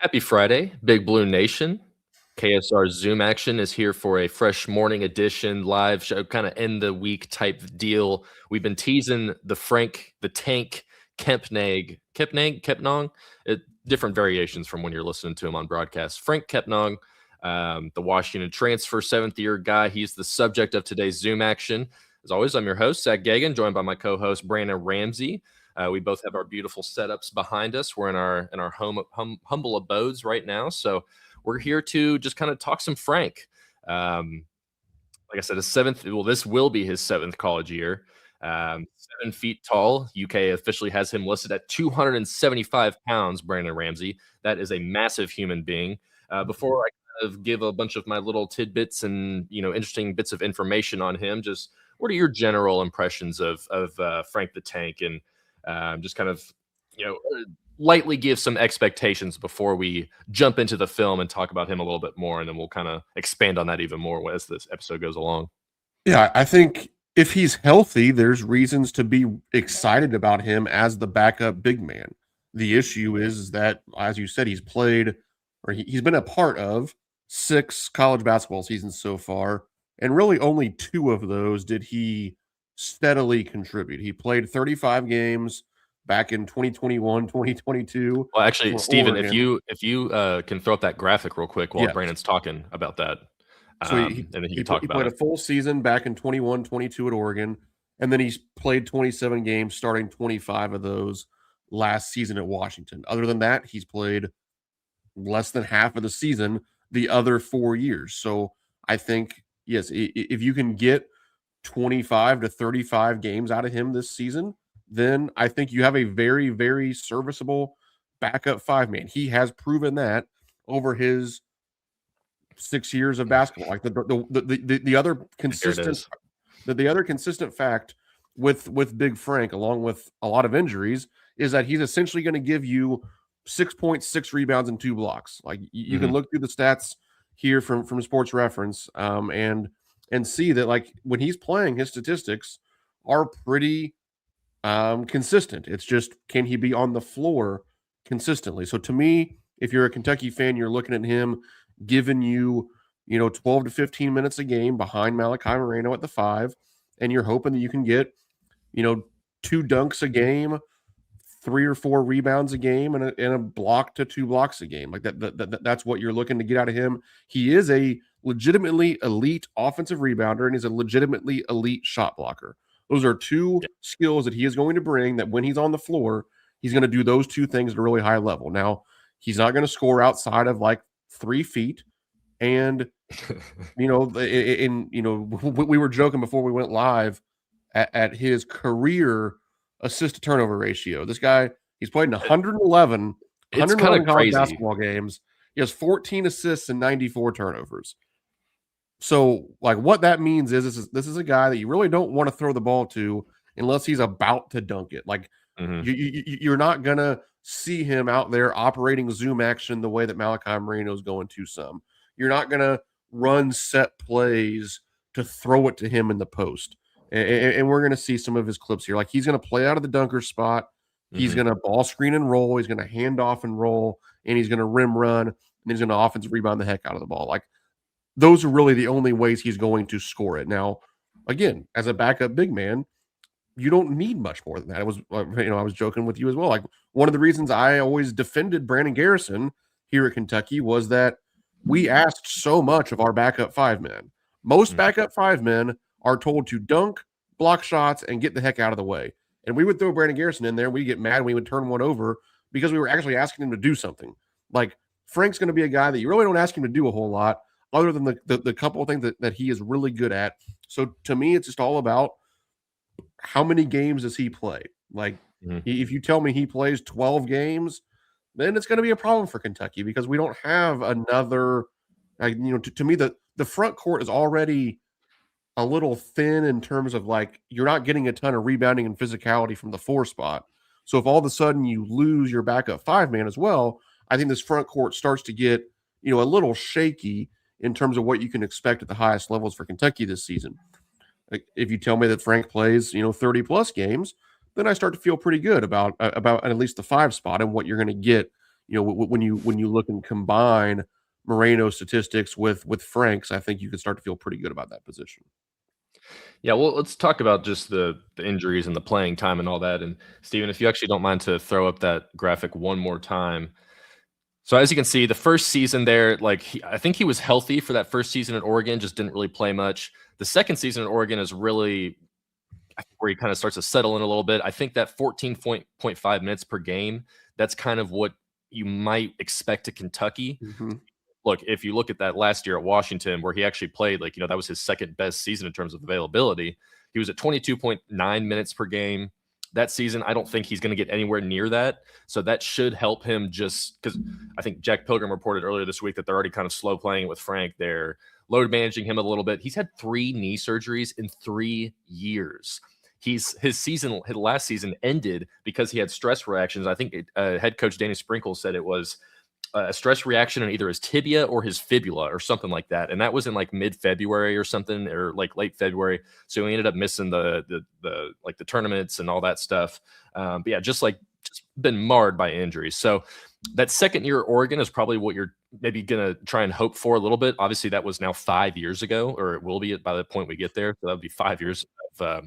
Happy Friday, Big Blue Nation. KSR Zoom action is here for a fresh morning edition live show, kind of end the week type deal. We've been teasing the Frank, the Tank, Kepnang, different variations from when you're listening to him on broadcast. Franck Kepnang, the Washington transfer, seventh-year guy. He's the subject of today's Zoom action. As always, I'm your host, Zach Gagan, joined by my co-host, Brandon Ramsey. We both have our beautiful setups behind us. We're in our humble abodes right now, so we're here to just kind of talk some Frank. Like I said, this will be his seventh college year. 7 feet tall. UK officially has him listed at 275 pounds. Brandon Ramsey. That is a massive human being. Before I kind of give a bunch of my little tidbits and interesting bits of information on him, just what are your general impressions of Frank the Tank and just kind of, lightly give some expectations before we jump into the film and talk about him a little bit more, and then we'll kind of expand on that even more as this episode goes along. Yeah, I think if he's healthy, there's reasons to be excited about him as the backup big man. The issue is that, as you said, he's been a part of 6 college basketball seasons so far, and really only 2 of those did he steadily contribute. He played 35 games back in 2021, 2022. Well, actually, Steven, if you can throw up that graphic real quick while Brandon's talking about that. So he played a full season back in 21, 22 at Oregon, and then he's played 27 games, starting 25 of those last season at Washington. Other than that, he's played less than half of the season the other 4 years. So I think, yes, if you can get 25 to 35 games out of him this season, then I think you have a very, very serviceable backup 5-man. He has proven that over his 6 years of basketball. Like the other consistent fact with Big Frank, along with a lot of injuries, is that he's essentially going to give you 6.6 rebounds and 2 blocks. Like you can look through the stats here from Sports Reference, and see that, like, when he's playing, his statistics are pretty consistent. It's just, can he be on the floor consistently? So to me, if you're a Kentucky fan, you're looking at him giving you 12 to 15 minutes a game behind Malachi Moreno at the 5, and you're hoping that you can get 2 dunks a game, 3 or 4 rebounds a game, and a block to 2 blocks a game. Like that's what you're looking to get out of him. He is a legitimately elite offensive rebounder, and he's a legitimately elite shot blocker. Those are 2 skills that he is going to bring, that when he's on the floor, he's going to do those 2 things at a really high level. Now, he's not going to score outside of like 3 feet. And, we were joking before we went live at his career assist to turnover ratio. This guy, he's played in 111 college basketball games. He has 14 assists and 94 turnovers. So, like, what that means is this is a guy that you really don't want to throw the ball to unless he's about to dunk it. Like, you're not going to see him out there operating zoom action the way that Malachi Moreno is going to some. You're not going to run set plays to throw it to him in the post. And we're going to see some of his clips here. Like, he's going to play out of the dunker spot. He's going to ball screen and roll. He's going to hand off and roll. And he's going to rim run. And he's going to offensive rebound the heck out of the ball. Like, those are really the only ways he's going to score it. Now, again, as a backup big man, you don't need much more than that. It was, I was joking with you as well. Like, one of the reasons I always defended Brandon Garrison here at Kentucky was that we asked so much of our backup 5-men. Most backup 5-men are told to dunk, block shots, and get the heck out of the way. And we would throw Brandon Garrison in there, and we'd get mad, and we would turn one over because we were actually asking him to do something. Like, Frank's going to be a guy that you really don't ask him to do a whole lot, other than the couple of things that he is really good at. So to me, it's just all about how many games does he play? Like, if you tell me he plays 12 games, then it's going to be a problem for Kentucky, because we don't have another, to me, the front court is already a little thin in terms of, like, you're not getting a ton of rebounding and physicality from the 4 spot. So if all of a sudden you lose your backup 5-man as well, I think this front court starts to get, a little shaky in terms of what you can expect at the highest levels for Kentucky this season. Like, if you tell me that Frank plays, 30 plus games, then I start to feel pretty good about at least the 5 spot and what you're going to get, when you look and combine Moreno's statistics with Frank's, I think you can start to feel pretty good about that position. Yeah, well, let's talk about just the injuries and the playing time and all that. And Steven, if you actually don't mind to throw up that graphic one more time. So as you can see, the first season there, like I think he was healthy for that first season at Oregon, just didn't really play much. The second season at Oregon is really where he kind of starts to settle in a little bit. I think that 14.5 minutes per game, that's kind of what you might expect to Kentucky. Mm-hmm. Look, if you look at that last year at Washington, where he actually played, like, that was his second best season in terms of availability. He was at 22.9 minutes per game. That season, I don't think he's going to get anywhere near that. So that should help him, just because I think Jack Pilgrim reported earlier this week that they're already kind of slow playing it with Frank. They're load managing him a little bit. He's had 3 knee surgeries in 3 years. His last season ended because he had stress reactions. I think head coach Danny Sprinkle said it was a stress reaction in either his tibia or his fibula or something like that. And that was in like mid-February or something, or like late February. So he ended up missing the tournaments and all that stuff. But yeah, just been marred by injuries. So that second year at Oregon is probably what you're maybe going to try and hope for a little bit. Obviously that was now 5 years ago, or it will be by the point we get there. So that'll be 5 years of,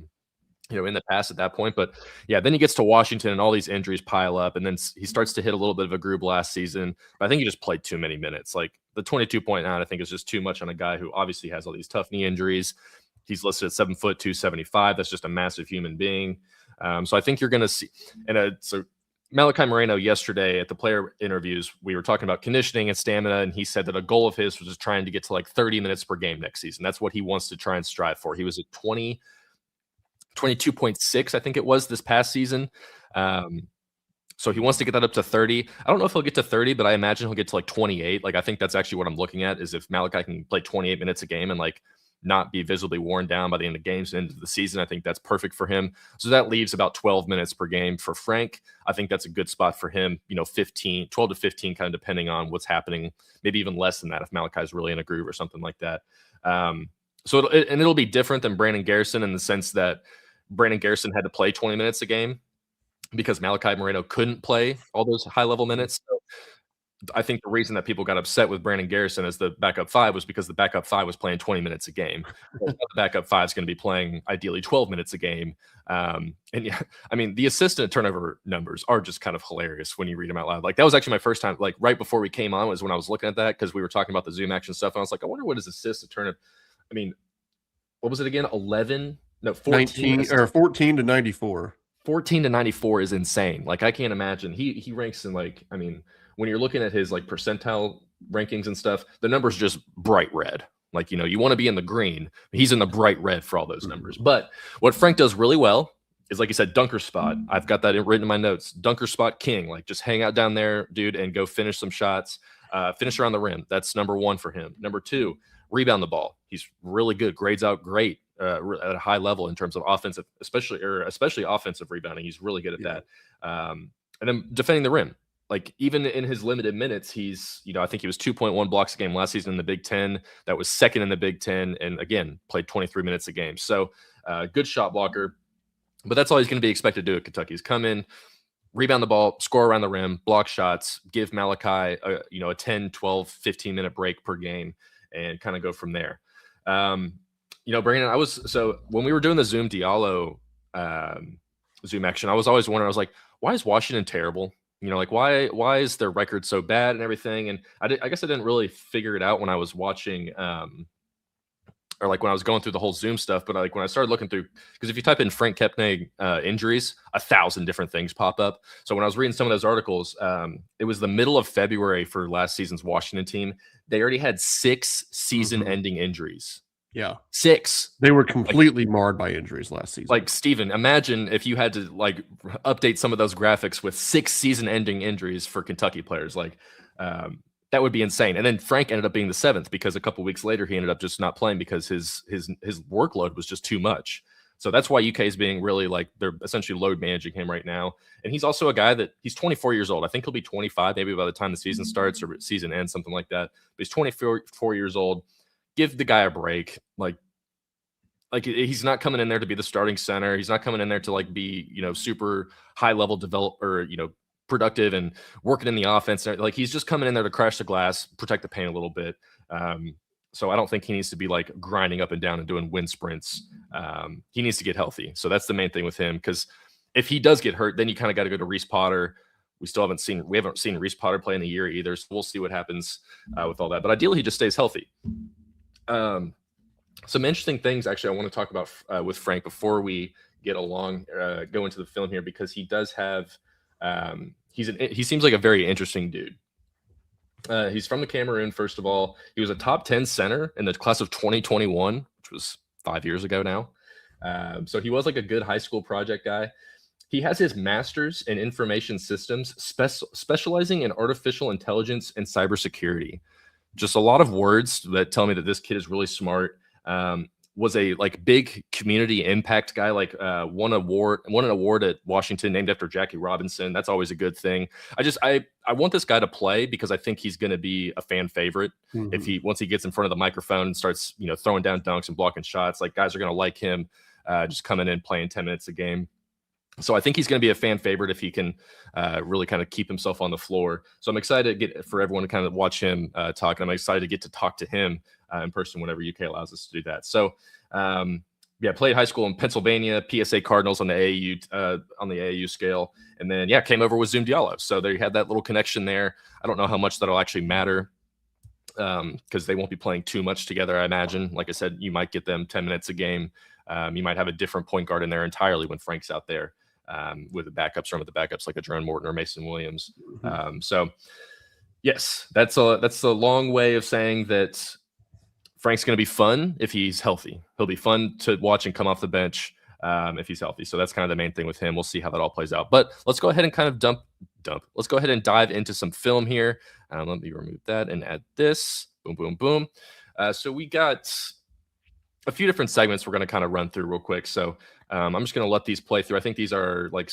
in the past at that point. But yeah, then he gets to Washington and all these injuries pile up, and then he starts to hit a little bit of a groove last season. But I think he just played too many minutes. Like the 22.9, I think, is just too much on a guy who obviously has all these tough knee injuries. He's listed at 7 foot 275. That's just a massive human being. So I think you're going to see. And so Malachi Moreno yesterday at the player interviews, we were talking about conditioning and stamina, and he said that a goal of his was just trying to get to like 30 minutes per game next season. That's what he wants to try and strive for. He was at 22.6, I think it was, this past season. So he wants to get that up to 30. I don't know if he'll get to 30, but I imagine he'll get to like 28. Like, I think that's actually what I'm looking at, is if Malachi can play 28 minutes a game and like not be visibly worn down by the end of games and end of the season, I think that's perfect for him. So that leaves about 12 minutes per game for Frank. I think that's a good spot for him, 12 to 15, kind of depending on what's happening, maybe even less than that if Malachi's really in a groove or something like that. So it'll be different than Brandon Garrison in the sense that Brandon Garrison had to play 20 minutes a game because Malachi Moreno couldn't play all those high-level minutes. So I think the reason that people got upset with Brandon Garrison as the backup 5 was because the backup 5 was playing 20 minutes a game. The backup 5 is going to be playing ideally 12 minutes a game. And yeah, I mean, the assistant turnover numbers are just kind of hilarious when you read them out loud. Like, that was actually my first time, like right before we came on, was when I was looking at that, because we were talking about the Zoom action stuff. And I was like, I wonder what his assist to turnover. I mean, what was it again? 14 or 14 to 94. 14 to 94 is insane. Like, I can't imagine. He ranks in, like, I mean, when you're looking at his like percentile rankings and stuff, the number's just bright red. Like, you want to be in the green. He's in the bright red for all those numbers. But what Frank does really well is, like you said, dunker spot. I've got that written in my notes. Dunker spot king. Like, just hang out down there, dude, and go finish some shots. Finish around the rim. That's number 1 for him. Number 2, rebound the ball. He's really good. Grades out great at a high level in terms of offensive, especially offensive rebounding. He's really good at that. And then defending the rim. Like, even in his limited minutes, he's, I think he was 2.1 blocks a game last season in the Big Ten. That was second in the Big Ten. And again, played 23 minutes a game. So good shot blocker. But that's all he's going to be expected to do at Kentucky, is come in, rebound the ball, score around the rim, block shots, give Malachi a 10, 12, 15-minute break per game, and kind of go from there. Brandon, so when we were doing the Zoom Diallo Zoom action, I was always wondering, I was like, why is Washington terrible? Like, why is their record so bad and everything? And I guess I didn't really figure it out when I was watching, or like when I was going through the whole Zoom stuff. But like when I started looking through, because if you type in Franck Kepnang injuries, 1,000 different things pop up. So when I was reading some of those articles, it was the middle of February for last season's Washington team. They already had 6 season-ending injuries. Yeah. 6. They were completely marred by injuries last season. Like, Steven, imagine if you had to like update some of those graphics with 6 season-ending injuries for Kentucky players. Like, that would be insane. And then Frank ended up being the 7th, because a couple weeks later he ended up just not playing because his workload was just too much. So that's why UK is being really, like, they're essentially load managing him right now. And he's also a guy that he's 24 years old. I think he'll be 25 maybe by the time the season starts or season ends, something like that. But he's 24 years old. Give the guy a break. Like he's not coming in there to be the starting center. He's not coming in there to like be, super high level develop or, productive and working in the offense. Like he's just coming in there to crash the glass, protect the paint a little bit. So I don't think he needs to be like grinding up and down and doing wind sprints. He needs to get healthy. So that's the main thing with him, because if he does get hurt, then you kind of got to go to Reese Potter. We haven't seen Reese Potter play in a year either. So we'll see what happens with all that. But ideally, he just stays healthy. Some interesting things, actually, I want to talk about with Franck before we get go into the film here, because he does have, he seems like a very interesting dude. He's from the Cameroon, first of all. He was a top 10 center in the class of 2021, which was 5 years ago now. So he was like a good high school project guy. He has his master's in information systems, specializing in artificial intelligence and cybersecurity. Just a lot of words that tell me that this kid is really smart. Was a like big community impact guy, like won an award at Washington named after Jackie Robinson. That's always a good thing. I want this guy to play because I think he's going to be a fan favorite. If once he gets in front of the microphone and starts, throwing down dunks and blocking shots, like guys are going to like him just coming in, playing 10 minutes a game. So I think he's going to be a fan favorite if he can really kind of keep himself on the floor. So I'm excited for everyone to kind of watch him talk. And I'm excited to get to talk to him in person whenever UK allows us to do that. So played high school in Pennsylvania, PSA Cardinals on the AAU scale, and then came over with Zoom Diallo. So they had that little connection there. I don't know how much that'll actually matter because they won't be playing too much together, I imagine. Like I said, you might get them 10 minutes a game. You might have a different point guard in there entirely when Franck's out there. With the backups, run with the backups like a Jerome Morton or Mason Williams. So yes, that's a long way of saying that Franck's going to be fun if he's healthy. He'll be fun to watch and come off the bench if he's healthy. So that's kind of the main thing with him. We'll see how that all plays out. But let's go ahead and kind of Let's go ahead and dive into some film here. Let me remove that and add this. Boom, boom, boom. So we got a few different segments we're going to kind of run through real quick. So I'm just going to let these play through. I think these are like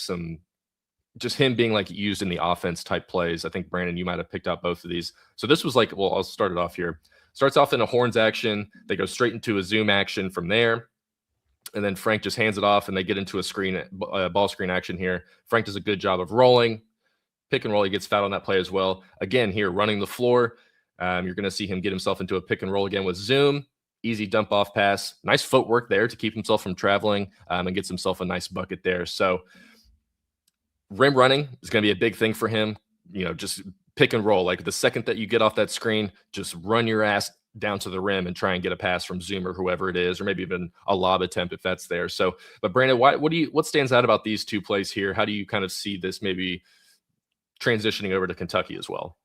just him being like used in the offense type plays. I think Brandon, you might have picked out both of these. So this was like, well, I'll start it off here. Starts off in a horns action. They go straight into a zoom action from there. And then Franck just hands it off and they get into a ball screen action here. Franck does a good job of rolling. Pick and roll. He gets fouled on that play as well. Again, here running the floor. You're going to see him get himself into a pick and roll again with zoom. Easy dump off pass. Nice footwork there to keep himself from traveling and gets himself a nice bucket there. So rim running is going to be a big thing for him. Just pick and roll. Like the second that you get off that screen, just run your ass down to the rim and try and get a pass from Zoom or whoever it is, or maybe even a lob attempt if that's there. So, but Brandon, what stands out about these two plays here? How do you kind of see this maybe transitioning over to Kentucky as well?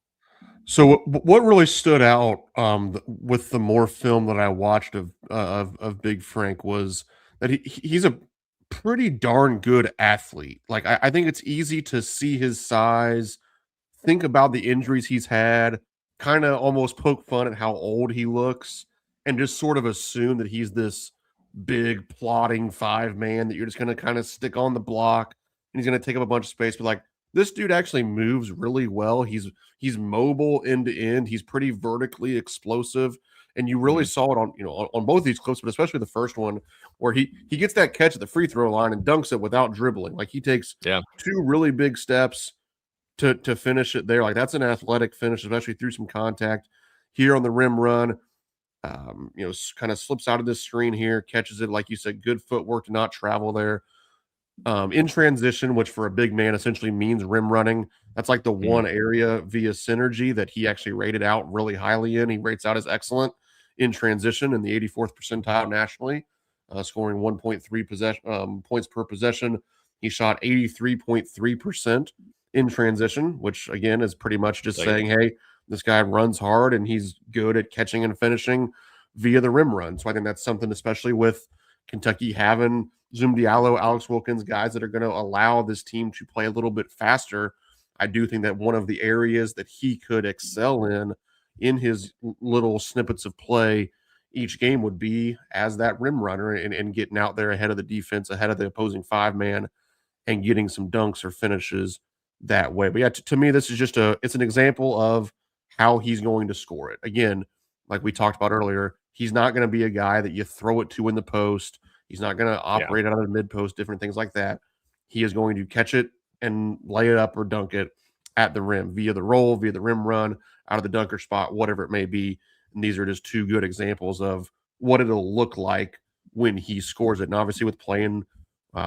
So what really stood out with the more film that I watched of Big Franck was that he's a pretty darn good athlete. Like I think it's easy to see his size, think about the injuries he's had, kind of almost poke fun at how old he looks, and just sort of assume that he's this big plotting 5-man that you're just going to kind of stick on the block and he's going to take up a bunch of space. But like, this dude actually moves really well. He's mobile end to end. He's pretty vertically explosive, and you really saw it on both these clips, but especially the first one where he gets that catch at the free throw line and dunks it without dribbling. Like he takes 2 really big steps to finish it there. Like that's an athletic finish, especially through some contact here on the rim run. Kind of slips out of this screen here, catches it, like you said, good footwork to not travel there. In transition, which for a big man essentially means rim running. That's like the one area via synergy that he actually rated out really highly in. He rates out as excellent in transition in the 84th percentile nationally, scoring 1.3 points per possession. He shot 83.3% in transition, which again is pretty much just saying, hey, this guy runs hard and he's good at catching and finishing via the rim run. So I think that's something, especially with Kentucky having Zoom Diallo, Alex Wilkins, guys that are going to allow this team to play a little bit faster. I do think that one of the areas that he could excel in his little snippets of play each game would be as that rim runner and getting out there ahead of the defense, ahead of the opposing 5-man, and getting some dunks or finishes that way. But yeah, to me, this is just it's an example of how he's going to score it. Again, like we talked about earlier, he's not going to be a guy that you throw it to in the post. He's not going to operate out of the mid post, different things like that. He is going to catch it and lay it up or dunk it at the rim via the roll, via the rim run, out of the dunker spot, whatever it may be. And these are just two good examples of what it'll look like when he scores it. And obviously, with playing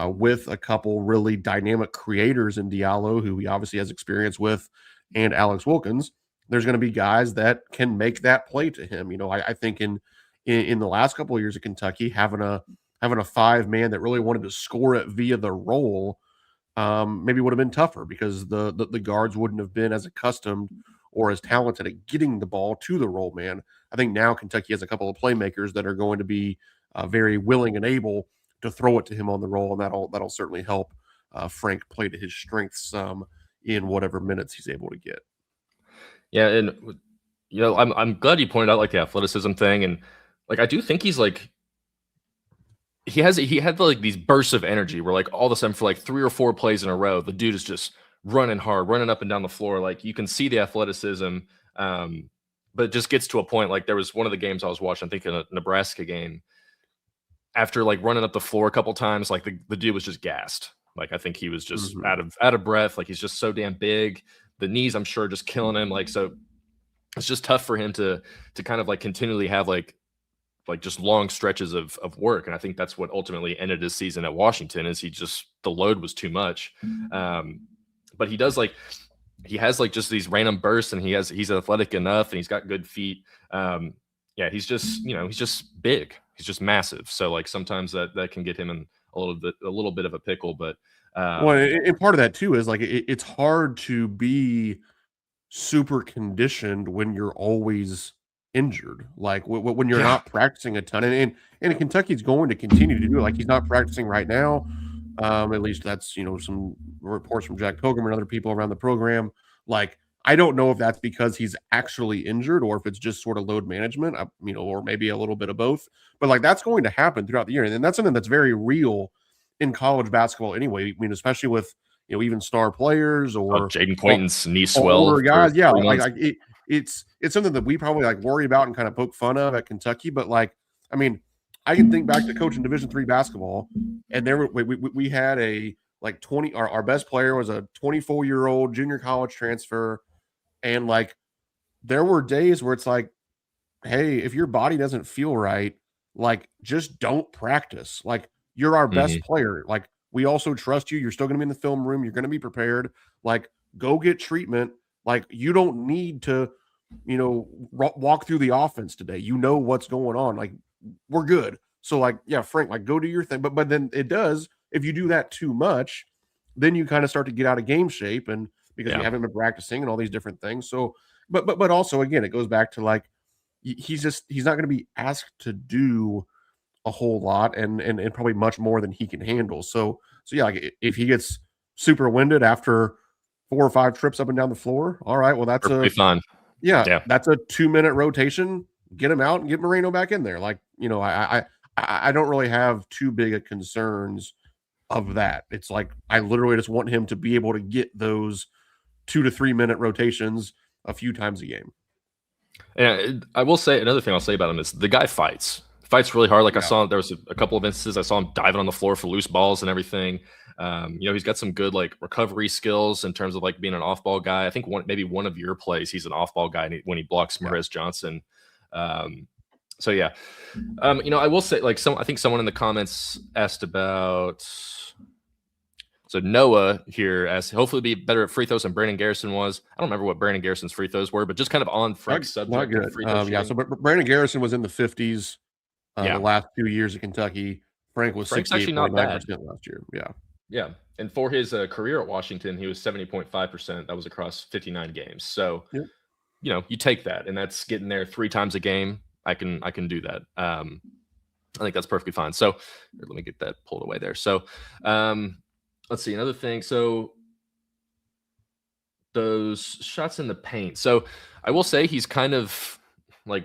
with a couple really dynamic creators in Diallo, who he obviously has experience with, and Alex Wilkins, there's going to be guys that can make that play to him. I think in the last couple of years at Kentucky, having a 5-man that really wanted to score it via the roll maybe would have been tougher because the guards wouldn't have been as accustomed or as talented at getting the ball to the roll man. I think now Kentucky has a couple of playmakers that are going to be very willing and able to throw it to him on the roll, and that'll certainly help Franck play to his strengths in whatever minutes he's able to get. Yeah, and I'm glad you pointed out like the athleticism thing, and like I do think he's like he had like these bursts of energy where like all of a sudden for like 3 or 4 plays in a row, the dude is just running hard, running up and down the floor. Like you can see the athleticism, but it just gets to a point. Like there was one of the games I was watching, I think in a Nebraska game, after like running up the floor a couple times, like the dude was just gassed. Like I think he was just out of breath. Like he's just so damn big. The knees, I'm sure, just killing him. Like so, it's just tough for him to kind of like continually have like just long stretches of work. And I think that's what ultimately ended his season at Washington is the load was too much. But he has like just these random bursts and he's athletic enough and he's got good feet. Yeah, he's just big. He's just massive. So like sometimes that can get him in a little bit of a pickle, but well, and part of that too is like it's hard to be super conditioned when you're always injured. Like when you're not practicing a ton, and Kentucky's going to continue to do it. Like he's not practicing right now. At least that's some reports from Jack Pilgrim and other people around the program. Like I don't know if that's because he's actually injured or if it's just sort of load management, or maybe a little bit of both. But like that's going to happen throughout the year, and that's something that's very real in college basketball anyway. I mean, especially with even star players or Jaden Quayton's knee swell, older guys. Yeah, it's something that we probably like worry about and kind of poke fun of at Kentucky. But like, I mean, I can think back to coaching Division III basketball, and we had a like 20. Our best player was a 24-year-old junior college transfer, and like there were days where it's like, hey, if your body doesn't feel right, like just don't practice. Like you're our best player. Like we also trust you. You're still going to be in the film room. You're going to be prepared. Like go get treatment. Like you don't need to, walk through the offense today. You know what's going on. Like we're good. So like, yeah, Frank, like go do your thing. But then it does, if you do that too much, then you kind of start to get out of game shape and because you haven't been practicing and all these different things. So, but also again, it goes back to like, he's not going to be asked to do a whole lot and probably much more than he can handle. So yeah, like if he gets super winded after 4 or 5 trips up and down the floor, all right, well that's fun. Yeah, that's a 2-minute rotation. Get him out and get Moreno back in there. Like I don't really have too big of concerns of that. It's like I literally just want him to be able to get those 2 to 3 minute rotations a few times a game. And I will say another thing I'll say about him is the guy fights really hard. Like I saw there was a couple of instances I saw him diving on the floor for loose balls and everything. He's got some good like recovery skills in terms of like being an off-ball guy. I think maybe one of your plays, he's an off-ball guy when he blocks Marez Johnson. So yeah, I will say like I think someone in the comments asked about. So Noah here asked, hopefully be better at free throws than Brandon Garrison was. I don't remember what Brandon Garrison's free throws were, but just kind of on Frank's subject. Not good. So Brandon Garrison was in the 50s the last 2 years at Kentucky. Frank's actually not bad last year. Yeah. And for his career at Washington, he was 70.5%. That was across 59 games. So, you take that, and that's getting there 3 times a game. I can do that. I think that's perfectly fine. So let me get that pulled away there. So let's see another thing. So those shots in the paint. So I will say he's kind of like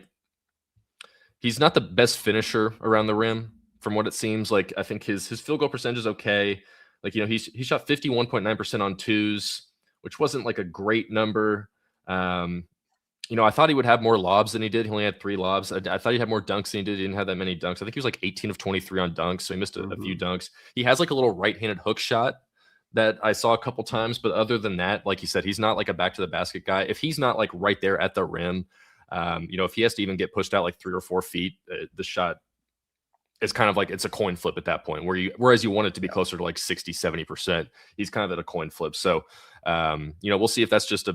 he's not the best finisher around the rim from what it seems like. I think his field goal percentage is okay. Like, he shot 51.9% on twos, which wasn't like a great number. I thought he would have more lobs than he did. He only had 3 lobs. I thought he'd have more dunks than he did. He didn't have that many dunks. I think he was like 18 of 23 on dunks, so he missed a few dunks. He has like a little right-handed hook shot that I saw a couple times, but other than that, like you said, he's not like a back to the basket guy. If he's not like right there at the rim, if he has to even get pushed out like 3 or 4 feet, the shot is kind of like it's a coin flip at that point whereas you want it to be closer to like 60-70%. He's kind of at a coin flip. So, we'll see if that's just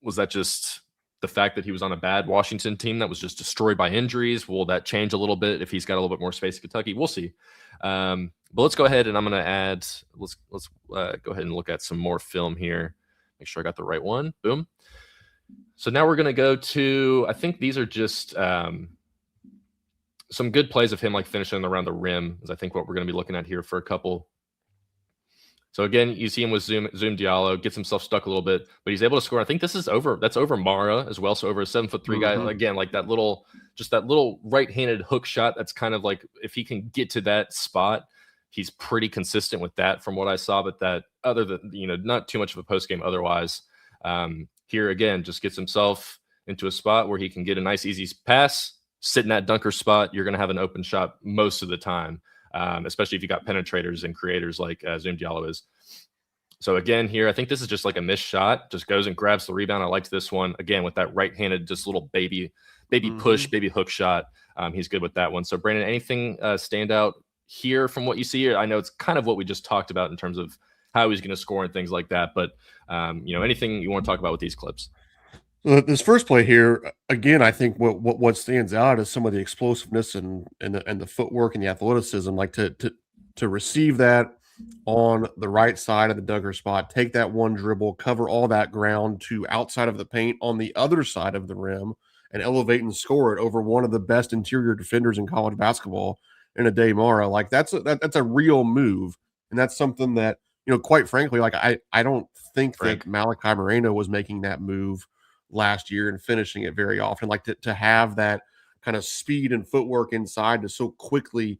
was that just the fact that he was on a bad Washington team that was just destroyed by injuries? Will that change a little bit if he's got a little bit more space in Kentucky? We'll see. But let's go ahead and I'm going to add. Let's go ahead and look at some more film here. Make sure I got the right one. Boom. So now we're going to go to. I think these are just some good plays of him like finishing around the rim is I think what we're going to be looking at here for a couple. So again, you see him with Zoom Diallo, gets himself stuck a little bit, but he's able to score. I think this is over. That's over Mara as well. So over a 7'3" guy. Again, like that little right-handed hook shot. That's kind of like if he can get to that spot, he's pretty consistent with that from what I saw. But that other than not too much of a post game otherwise. Here again, just gets himself into a spot where he can get a nice easy pass, sit in that dunker spot. You're going to have an open shot most of the time. Especially if you got penetrators and creators like Zoom Diallo is. So again, here, I think this is just like a missed shot. Just goes and grabs the rebound. I liked this one. Again, with that right-handed, just little baby push, baby hook shot. He's good with that one. So Brandon, anything stand out here from what you see here? I know it's kind of what we just talked about in terms of how he's going to score and things like that. But, anything you want to talk about with these clips? This first play here, again, I think what stands out is some of the explosiveness and the footwork and the athleticism, like to receive that on the right side of the dunker spot, take that one dribble, cover all that ground to outside of the paint on the other side of the rim, and elevate and score it over one of the best interior defenders in college basketball in Ade Mara. Like that's a real move, and that's something that quite frankly, like I don't think that Malachi Moreno was making that move last year and finishing it very often. Like to have that kind of speed and footwork inside to so quickly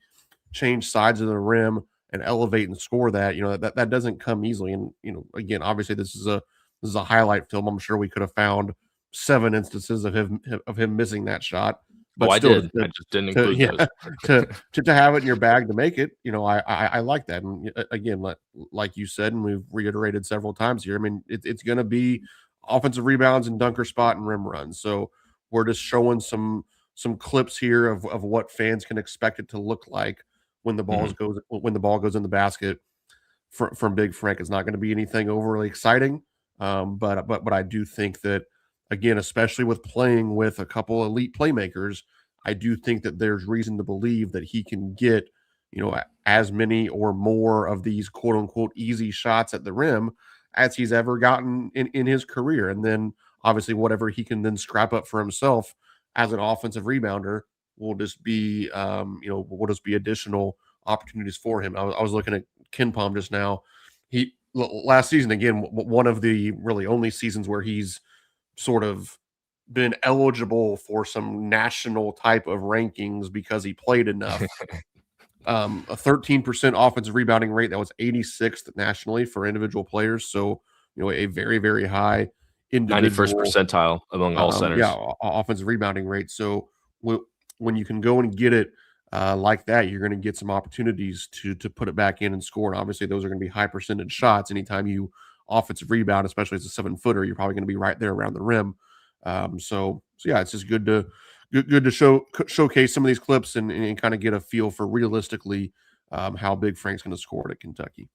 change sides of the rim and elevate and score that, that doesn't come easily. And, again, obviously this is a highlight film. I'm sure we could have found 7 instances of him missing that shot. But I did. I just didn't include those. to have it in your bag to make it, I like that. And again, like you said, and we've reiterated several times here, I mean, it's going to be offensive rebounds and dunker spot and rim runs. So we're just showing some clips here of what fans can expect it to look like when the ball goes in the basket from Big Frank. It's not going to be anything overly exciting, but I do think that, again, especially with playing with a couple elite playmakers, I do think that there's reason to believe that he can get as many or more of these quote unquote easy shots at the rim as he's ever gotten in his career. And then obviously whatever he can then scrap up for himself as an offensive rebounder will just be, additional opportunities for him. I was looking at KenPom just now. Last season, again, one of the really only seasons where he's sort of been eligible for some national type of rankings because he played enough. A 13% offensive rebounding rate that was 86th nationally for individual players. So, a very, very high individual 91st percentile among all centers. Offensive rebounding rate. So when you can go and get it like that, you're going to get some opportunities to put it back in and score. And obviously those are going to be high percentage shots. Anytime you offensive rebound, especially as a 7-footer, you're probably going to be right there around the rim. So yeah, it's just good to showcase some of these clips and kind of get a feel for realistically how Big Frank's going to score it at Kentucky.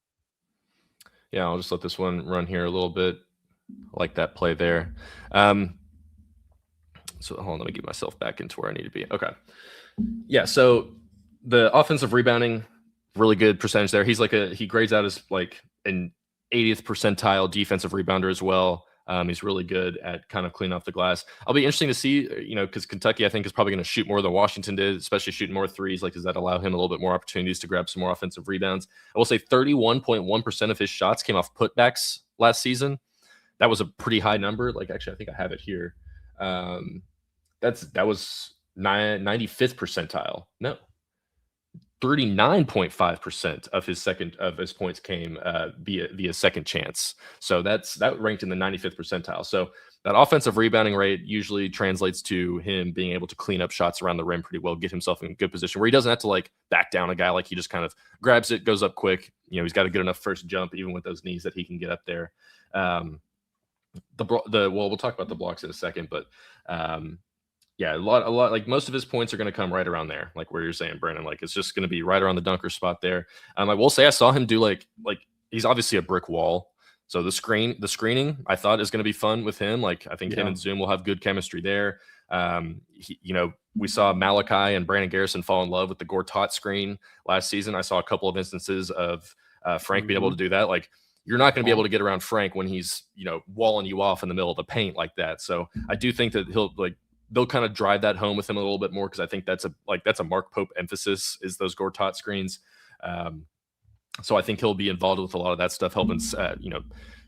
Yeah, I'll just let this one run here a little bit. I like that play there. So hold on, let me get myself back into where I need to be. Okay. Yeah, so the offensive rebounding, really good percentage there. He grades out as like an 80th percentile defensive rebounder as well. He's really good at kind of cleaning off the glass. I'll be interesting to see, because Kentucky, I think, is probably going to shoot more than Washington did, especially shooting more threes. Like, does that allow him a little bit more opportunities to grab some more offensive rebounds? I will say 31.1% of his shots came off putbacks last season. That was a pretty high number. Like, actually, I think I have it here. That was 95th percentile. No. 39.5% of his points came via second chance. So that ranked in the 95th percentile. So that offensive rebounding rate usually translates to him being able to clean up shots around the rim pretty well, get himself in a good position where he doesn't have to like back down a guy. Like he just kind of grabs it, goes up quick. He's got a good enough first jump, even with those knees, that he can get up there. We'll talk about the blocks in a second, but yeah, a lot. Like most of his points are going to come right around there, like where you're saying, Brandon. Like it's just going to be right around the dunker spot there. I will say I saw him do like he's obviously a brick wall. So the screening I thought is going to be fun with him. Like I think him and Zoom will have good chemistry there. We saw Malachi and Brandon Garrison fall in love with the Gortat screen last season. I saw a couple of instances of Frank being able to do that. Like you're not going to be able to get around Frank when he's walling you off in the middle of the paint like that. So I do think that they'll kind of drive that home with him a little bit more, because I think that's a Mark Pope emphasis, is those Gortat screens. So I think he'll be involved with a lot of that stuff, helping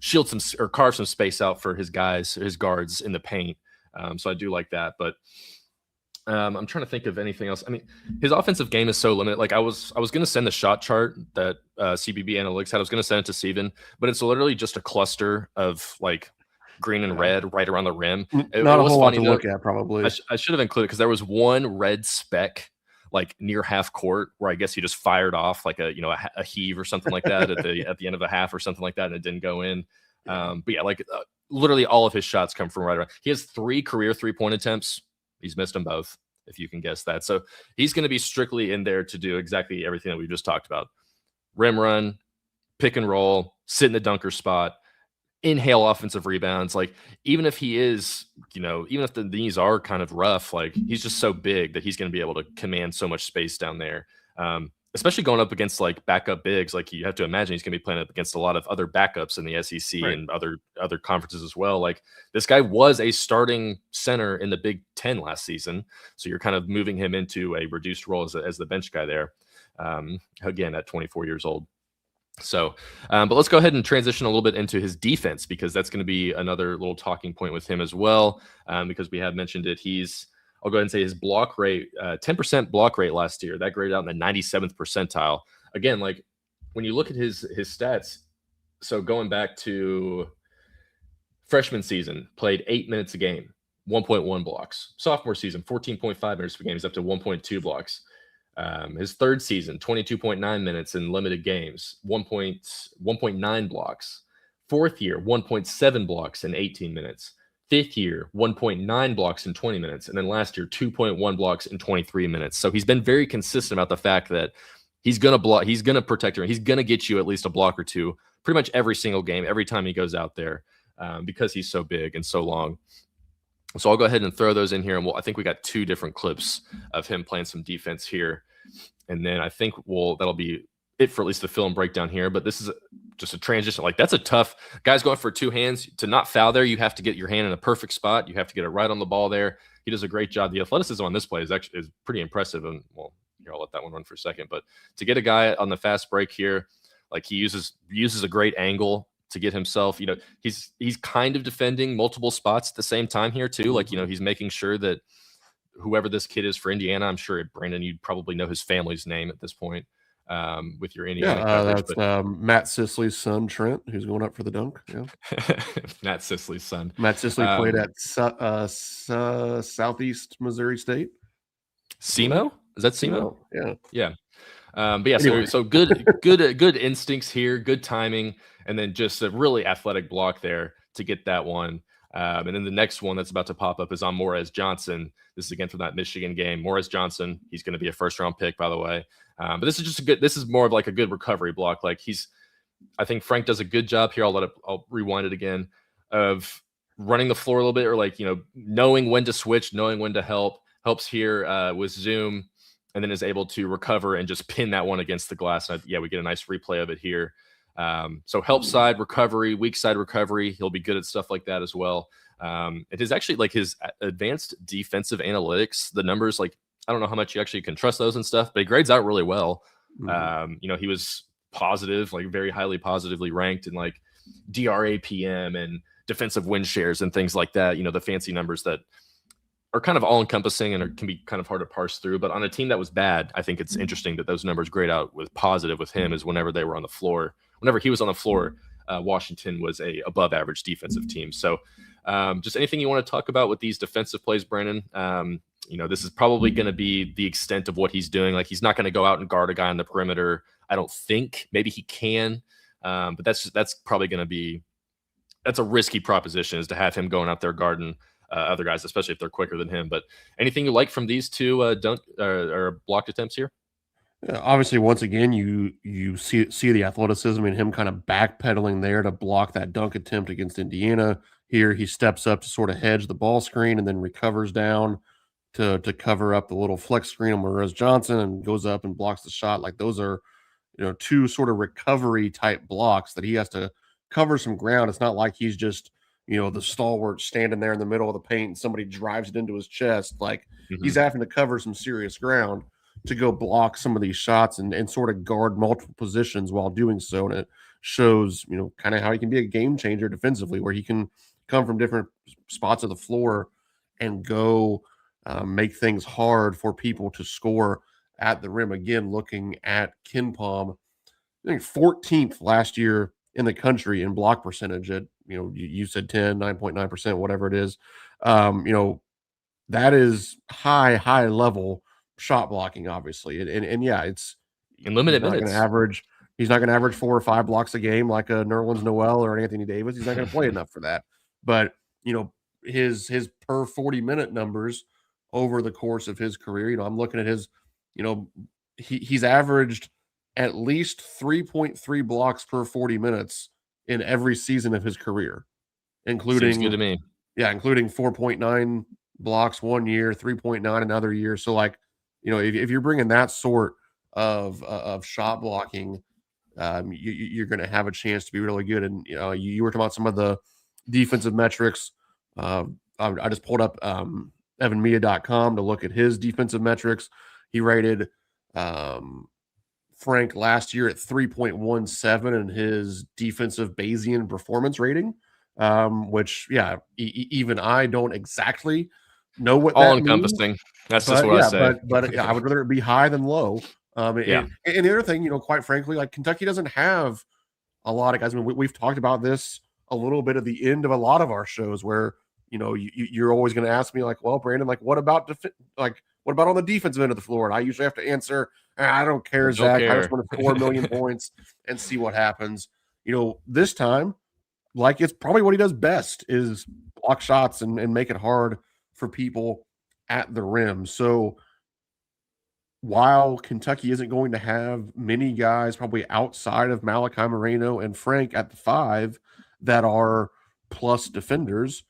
shield some or carve some space out for his guards in the paint. So I do like that, but I'm trying to think of anything else. I mean, his offensive game is so limited. Like I was going to send the shot chart that CBB Analytics had. I was going to send it to Steven, but it's literally just a cluster of like green and red right around the rim. Not a whole lot to look at, probably. I should have included, because there was one red speck like near half court where I guess he just fired off like a heave or something like that at the end of a half or something like that, and it didn't go in. But yeah, literally all of his shots come from right around. He has 3 career 3-point attempts. He's missed them both, if you can guess that. So he's going to be strictly in there to do exactly everything that we just talked about: rim run, pick and roll, sit in the dunker spot, inhale offensive rebounds. Like even if he is, even if the knees are kind of rough, like he's just so big that he's going to be able to command so much space down there. Especially going up against like backup bigs. Like you have to imagine he's going to be playing up against a lot of other backups in the SEC and other conferences as well. Like this guy was a starting center in the Big Ten last season, so you're kind of moving him into a reduced role as the bench guy there. Again, at 24 years old. So, but let's go ahead and transition a little bit into his defense, because that's going to be another little talking point with him as well. Because we have mentioned it. I'll go ahead and say his block rate, 10% block rate last year, that graded out in the 97th percentile. Again, like when you look at his stats, so going back to freshman season, played 8 minutes a game, 1.1 blocks. Sophomore season, 14.5 minutes per game, he's up to 1.2 blocks. His third season, 22.9 minutes in limited games, 1.9 blocks. Fourth year, 1.7 blocks in 18 minutes. Fifth year, 1.9 blocks in 20 minutes. And then last year, 2.1 blocks in 23 minutes. So he's been very consistent about the fact that he's going to block, he's going to protect her, he's going to get you at least a block or two pretty much every single game, every time he goes out there, because he's so big and so long. So I'll go ahead and throw those in here. And I think we got 2 different clips of him playing some defense here. And then I think that'll be it for at least the film breakdown here. But this is just a transition. Like that's a tough guy's going for 2 hands to not foul there. You have to get your hand in a perfect spot. You have to get it right on the ball there. He does a great job. The athleticism on this play is pretty impressive. And here, I'll let that one run for a second. But to get a guy on the fast break here, like he uses a great angle to get himself, he's kind of defending multiple spots at the same time here too. Like, he's making sure that whoever this kid is for Indiana, I'm sure, Brandon, you'd probably know his family's name at this point with your Indiana coverage. That's Matt Sisley's son, Trent, who's going up for the dunk. Yeah. Matt Sisley's son. Matt Sisley played at Southeast Missouri State. SEMO? Is that SEMO? Yeah. Yeah. But yeah, anyway. so good instincts here, good timing, and then just a really athletic block there to get that one. And then the next one that's about to pop up is on Morez Johnson. This is again from that Michigan game. Morez Johnson, he's going to be a first-round pick, by the way. But this is just this is more of like a good recovery block. Like I think Frank does a good job here. I'll rewind it again, of running the floor a little bit, or like, knowing when to switch, knowing when to helps here with Zoom, and then is able to recover and just pin that one against the glass. And we get a nice replay of it here. So help side recovery, weak side recovery. He'll be good at stuff like that as well. It is actually like his advanced defensive analytics, the numbers, like, I don't know how much you actually can trust those and stuff, but he grades out really well. He was positive, like very highly positively ranked in like DRAPM and defensive win shares and things like that. The fancy numbers that are kind of all encompassing and can be kind of hard to parse through. But on a team that was bad, I think it's interesting that those numbers grade out with positive with him is whenever they were on the floor. Whenever he was on the floor, Washington was a above average defensive team. So just anything you want to talk about with these defensive plays, Brandon? This is probably going to be the extent of what he's doing. Like, he's not going to go out and guard a guy on the perimeter. I don't think. Maybe he can, but that's probably going to be that's a risky proposition, is to have him going out there guarding other guys, especially if they're quicker than him. But anything you like from these two dunk or blocked attempts here? Obviously, once again, you see the athleticism in him kind of backpedaling there to block that dunk attempt against Indiana. Here, he steps up to sort of hedge the ball screen and then recovers down to cover up the little flex screen on Morez Johnson and goes up and blocks the shot. Like, those are, two sort of recovery type blocks that he has to cover some ground. It's not like he's just, the stalwart standing there in the middle of the paint and somebody drives it into his chest. Like, he's having to cover some serious ground to go block some of these shots and sort of guard multiple positions while doing so. And it shows, kind of how he can be a game changer defensively, where he can come from different spots of the floor and go make things hard for people to score at the rim. Again, looking at KenPom, I think 14th last year in the country in block percentage at, you said 9.9%, whatever it is. That is high level shot blocking, obviously. And yeah, it's in limited minutes. He's not going to average 4 or 5 blocks a game like a Nerlens Noel or an Anthony Davis. He's not going to play enough for that. But, his per 40-minute numbers over the course of his career, I'm looking at his, he's averaged at least 3.3 blocks per 40 minutes in every season of his career, including, seems good to me. Yeah, including 4.9 blocks one year, 3.9 another year. So, like, if you're bringing that sort of shot blocking, you're going to have a chance to be really good. And you were talking about some of the defensive metrics. I just pulled up evanmedia.com to look at his defensive metrics. He rated Franck last year at 3.17 in his defensive Bayesian performance rating, which, yeah, even I don't exactly know what all that encompassing means. That's just what I say. But I would rather it be high than low. And the other thing, quite frankly, like, Kentucky doesn't have a lot of guys. I mean, we've talked about this a little bit at the end of a lot of our shows where, you're always going to ask me, like, well, Brandon, like, what about on the defensive end of the floor? And I usually have to answer, I don't care, Zach. I just want to score 1 million points and see what happens. This time, like, it's probably what he does best is block shots and make it hard for people at the rim. So while Kentucky isn't going to have many guys probably outside of Malachi Moreno and Franck at the 5 that are plus defenders,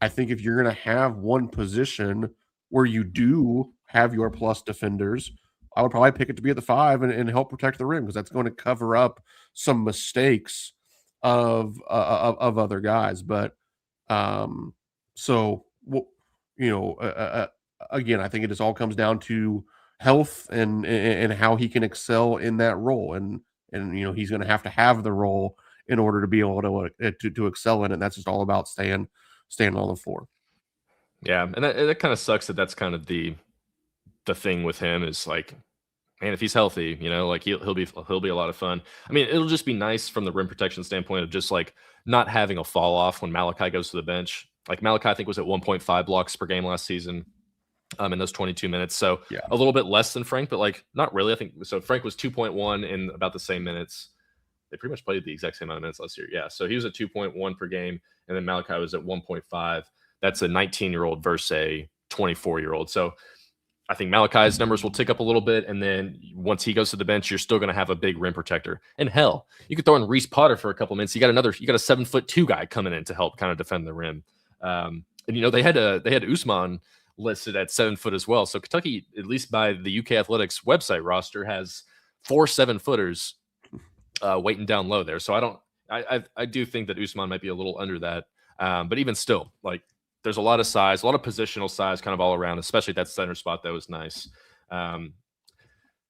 I think if you're going to have one position where you do have your plus defenders, I would probably pick it to be at the 5 and help protect the rim, because that's going to cover up some mistakes of other guys. But again, I think it just all comes down to health and how he can excel in that role, and he's going to have the role in order to be able to excel in it. And that's just all about staying on the floor. Yeah, and that kind of sucks that's kind of the thing with him, is like, man, if he's healthy, like, he'll be a lot of fun. I mean, it'll just be nice from the rim protection standpoint of just, like, not having a fall off when Malachi goes to the bench. Like, Malachi, I think, was at 1.5 blocks per game last season in those 22 minutes. So yeah, a little bit less than Franck, but, like, not really. I think so. Franck was 2.1 in about the same minutes. They pretty much played the exact same amount of minutes last year. Yeah. So he was at 2.1 per game, and then Malachi was at 1.5. That's a 19-year-old versus a 24-year-old. So I think Malachi's numbers will tick up a little bit, and then once he goes to the bench, you're still going to have a big rim protector. And hell, you could throw in Reese Potter for a couple minutes. You got a 7'2" guy coming in to help kind of defend the rim. And they had Usman listed at 7 foot as well. So Kentucky, at least by the UK Athletics website roster, has 4 7-footers waiting down low there. So I do think that Usman might be a little under that, but even still, like, there's a lot of size, a lot of positional size kind of all around, especially that center spot. That was nice. But